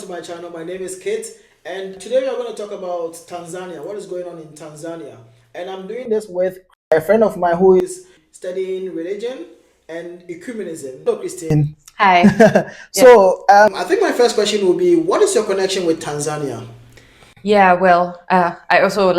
to my channel. My name is Kit, and today we are going to talk about Tanzania. What is going on in Tanzania? And I'm doing this with a friend of mine who is studying religion and ecumenism. Hello, Christine. Hi. So, I think my first question will be, what is your connection with Tanzania? Yeah, well, I also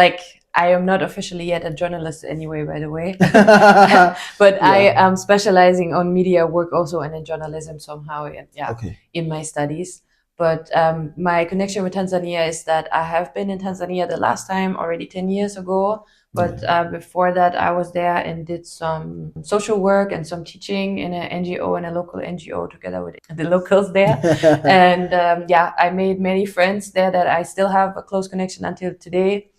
I am not officially yet a journalist anyway, by the way. But I am specializing on media work also and in journalism somehow, and Okay. in my studies. But my connection with Tanzania is that I have been in Tanzania the last time already 10 years ago. But before that, I was there and did some social work and some teaching in an NGO and a local NGO together with the locals there. And I made many friends there that I still have a close connection until today.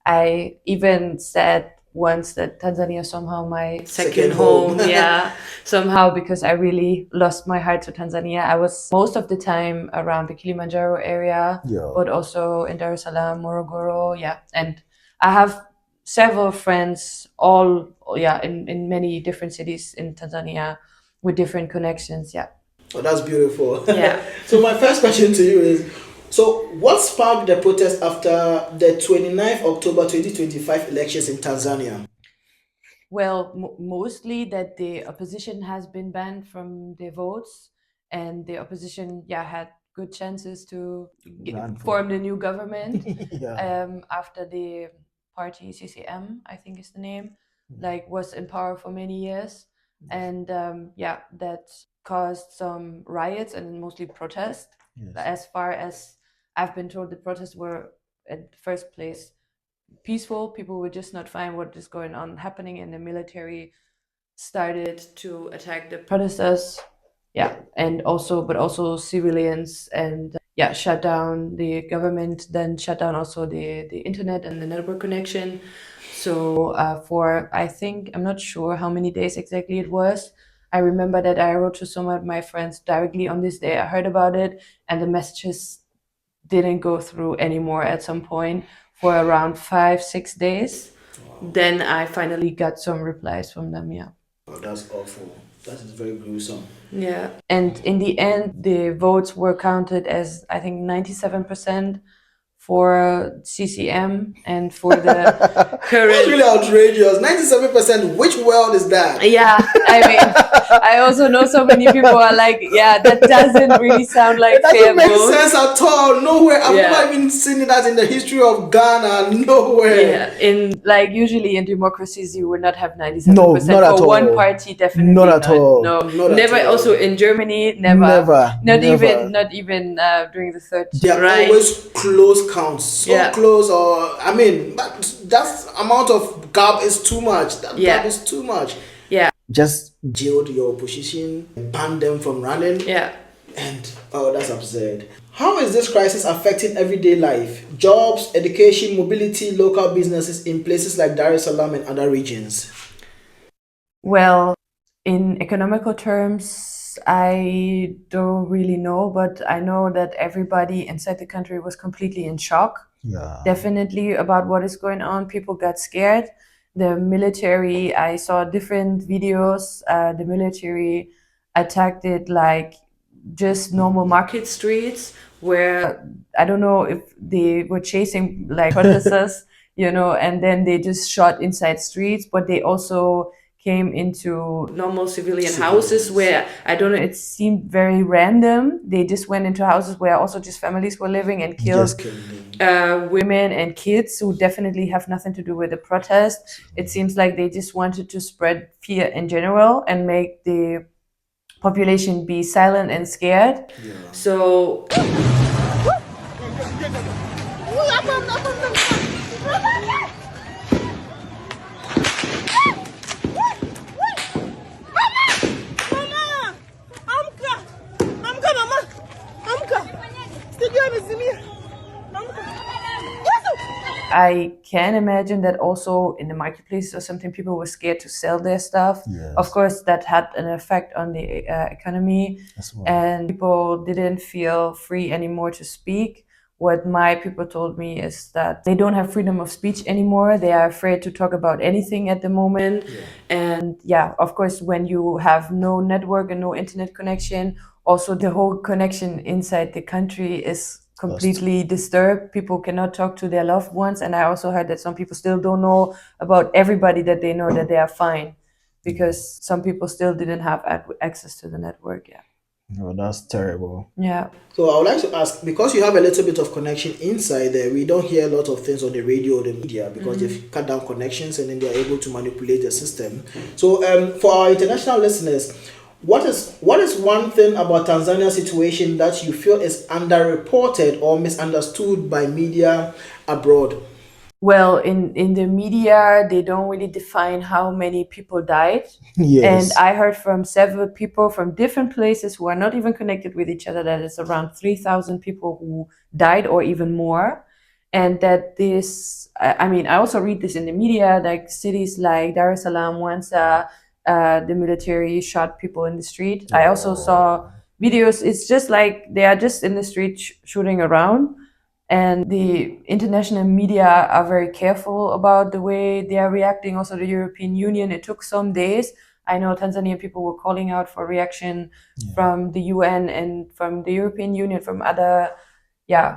I even said once that Tanzania is somehow my second home. Yeah, somehow, because I really lost my heart to Tanzania. I was most of the time around the Kilimanjaro area, but also in Dar es Salaam, Morogoro. Yeah, and I have several friends all in many different cities in Tanzania with different connections. Yeah. Oh, that's beautiful. Yeah. So my first question to you is, so what sparked the protest after the 29th October 2025 elections in Tanzania? Well, mostly that the opposition has been banned from the votes, and the opposition, had good chances to form the new government. After the party CCM, I think is the name, was in power for many years, and that caused some riots and mostly protests. As far as I've been told, the protests were at the first place peaceful. People were just not fine what is going on happening, and the military started to attack the protesters. Yeah, and also civilians, and shut down the government, then shut down also the internet and the network connection. So for, I think, I'm not sure how many days exactly it was. I remember that I wrote to some of my friends directly on this day I heard about it, and the messages didn't go through anymore at some point for around 5-6 days. Then I finally got some replies from them. Yeah. Oh, that's awful. That is very gruesome. Yeah. And in the end, the votes were counted as, I think, 97% for CCM, and for the That's current. really outrageous. 97%. Which world is that? Yeah, I mean, I also know so many people are like, yeah, that doesn't really sound like It doesn't fair make votes. sense at all. Nowhere. I've Yeah. never even seen that in the history of Ghana. Nowhere. Yeah, in usually in democracies you would not have 97%. No, not at for one all. party, definitely Not at all. No, Not at never. all. Also in Germany, never. Never. Not Never. even during the third They are Reich. always close counts. So close, or I mean, that amount of gap is too much. That gap is too much. Yeah. Just jailed your opposition, banned them from running. Yeah. And oh, that's absurd. How is this crisis affecting everyday life, jobs, education, mobility, local businesses in places like Dar es Salaam and other regions? Well, in economical terms, I don't really know, but I know that everybody inside the country was completely in shock. Definitely about what is going on. People got scared. The military, I saw different videos. The military attacked it like just normal market streets, where I don't know if they were chasing like protesters, and then they just shot inside streets, but they also came into normal civilian houses where, I don't know, it seemed very random. They just went into houses where also just families were living and killed women and kids who definitely have nothing to do with the protest. It seems like they just wanted to spread fear in general and make the population be silent and scared. So I can imagine that also in the marketplace or something, people were scared to sell their stuff. Of course, that had an effect on the economy, and people didn't feel free anymore to speak. What my people told me is that they don't have freedom of speech anymore. They are afraid to talk about anything at the moment. And of course, when you have no network and no internet connection, also the whole connection inside the country is completely disturbed. People cannot talk to their loved ones. And I also heard that some people still don't know about everybody that they know that they are fine, because some people still didn't have access to the network. Yeah. Oh, that's terrible. Yeah. So I would like to ask, because you have a little bit of connection inside there, we don't hear a lot of things on the radio or the media because they've cut down connections and then they're able to manipulate the system. So for our international listeners, what is one thing about Tanzania's situation that you feel is underreported or misunderstood by media abroad? Well, in the media, they don't really define how many people died. And Yes. I heard from several people from different places who are not even connected with each other that it's around 3,000 people who died or even more. And that this, I mean, I also read this in the media, like cities like Dar es Salaam, once the military shot people in the street. I also saw videos. It's just like they are just in the street shooting around. And the international media are very careful about the way they are reacting. Also, the European Union, it took some days. I know Tanzanian people were calling out for reaction from the UN and from the European Union, from other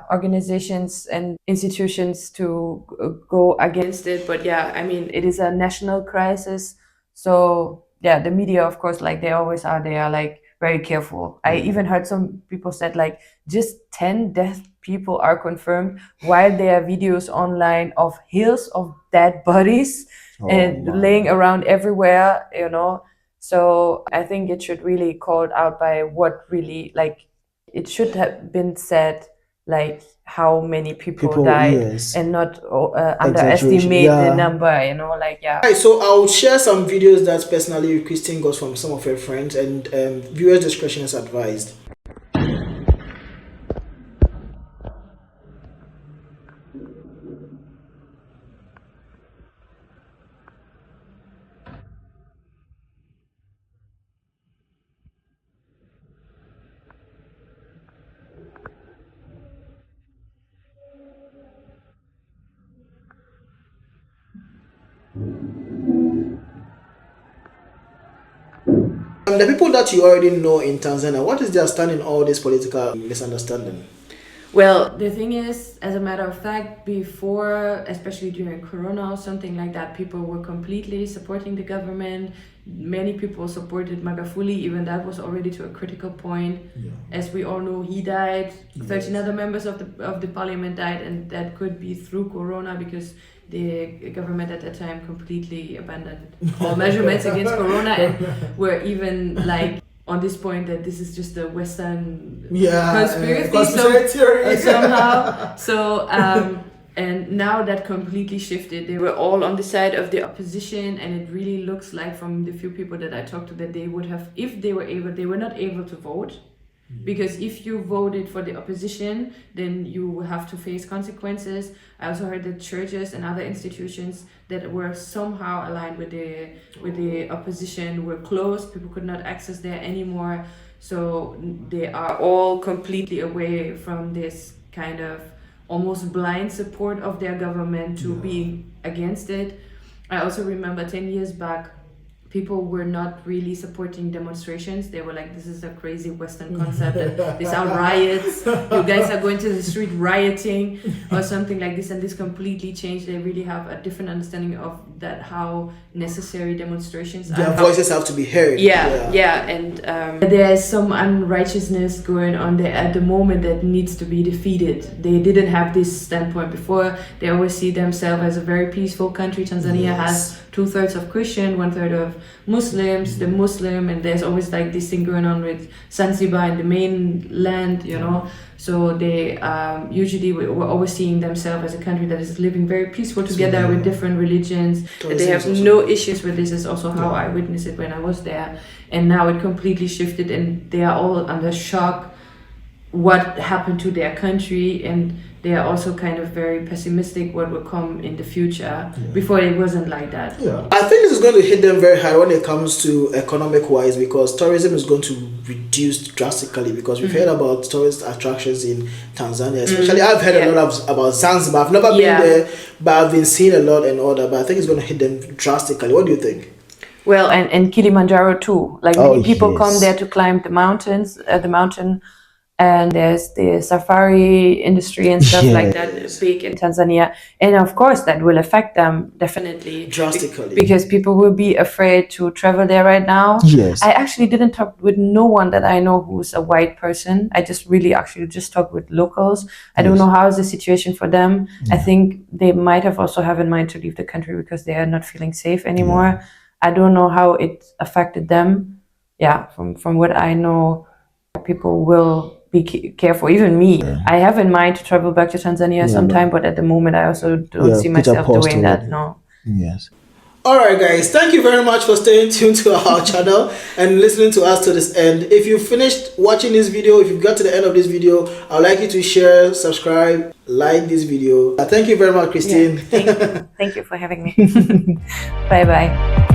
organizations and institutions to go against it. But yeah, I mean, it is a national crisis. So yeah, the media, of course, like they always are, they are like very careful. I even heard some people said like just 10 death people are confirmed while there are videos online of hills of dead bodies and laying around everywhere, you know. So I think it should really called out by what really, like, it should have been said like how many people died, Yes. and not Exaggeration. underestimate the Yeah. number, you know, like Alright, so I'll share some videos that personally Christine got from some of her friends, and viewers' discretion is advised. The people that you already know in Tanzania, what is their stand in all this political misunderstanding? Well, the thing is, as a matter of fact, before, especially during Corona or something like that, people were completely supporting the government. Many people supported Magafuli, even that was already to a critical point. As we all know, he died. 13 other members of the parliament died, and that could be through Corona because the government at that time completely abandoned all measurements against Corona and were even like on this point that this is just a Western conspiracy theory. somehow. So, and now that completely shifted. They were all on the side of the opposition, and it really looks like from the few people that I talked to that they would have, if they were able, they were not able to vote. Because if you voted for the opposition, then you have to face consequences. I also heard that churches and other institutions that were somehow aligned with the opposition were closed. People could not access there anymore. So they are all completely away from this kind of almost blind support of their government to being against it. I also remember 10 years back, people were not really supporting demonstrations. They were like, this is a crazy Western concept, and these are riots. You guys are going to the street rioting or something like this. And this completely changed. They really have a different understanding of that, how necessary demonstrations are. Their voices have to be heard. Yeah. And there's some unrighteousness going on there at the moment that needs to be defeated. They didn't have this standpoint before. They always see themselves as a very peaceful country. Tanzania has 2/3 of Christian, 1/3 of Muslims, the Muslim, and there's always like this thing going on with Zanzibar in the mainland, you know. So they usually were always seeing themselves as a country that is living very peaceful together with different religions. That they have no issues with this is also how I witnessed it when I was there. And now it completely shifted, and they are all under shock what happened to their country, and they are also kind of very pessimistic what will come in the future. Before it wasn't like that. I think this is going to hit them very hard when it comes to economic wise, because tourism is going to reduce drastically, because we've heard about tourist attractions in Tanzania, especially I've heard a lot about Zanzibar. I've never been there, but I've been seeing a lot and all that, but I think it's going to hit them drastically. What do you think? Well, and Kilimanjaro too. Like many people come there to climb the mountains, the mountain and there's the safari industry and stuff like that big in Tanzania. And of course, that will affect them definitely Drastically. because people will be afraid to travel there right now. Yes. I actually didn't talk with no one that I know who's a white person. I just really actually just talked with locals. I don't know how is the situation for them. I think they might have also have in mind to leave the country because they are not feeling safe anymore. I don't know how it affected them. Yeah, from what I know, people will be careful. Even me, I have in mind to travel back to Tanzania sometime, but at the moment, I also don't see put a myself pause doing to that. it. No. Yes. All right, guys, thank you very much for staying tuned to our channel and listening to us to this end. If you finished watching this video, if you've got to the end of this video, I'd like you to share, subscribe, like this video. Thank you very much, Christine. Yeah, thank you for having me. Bye bye.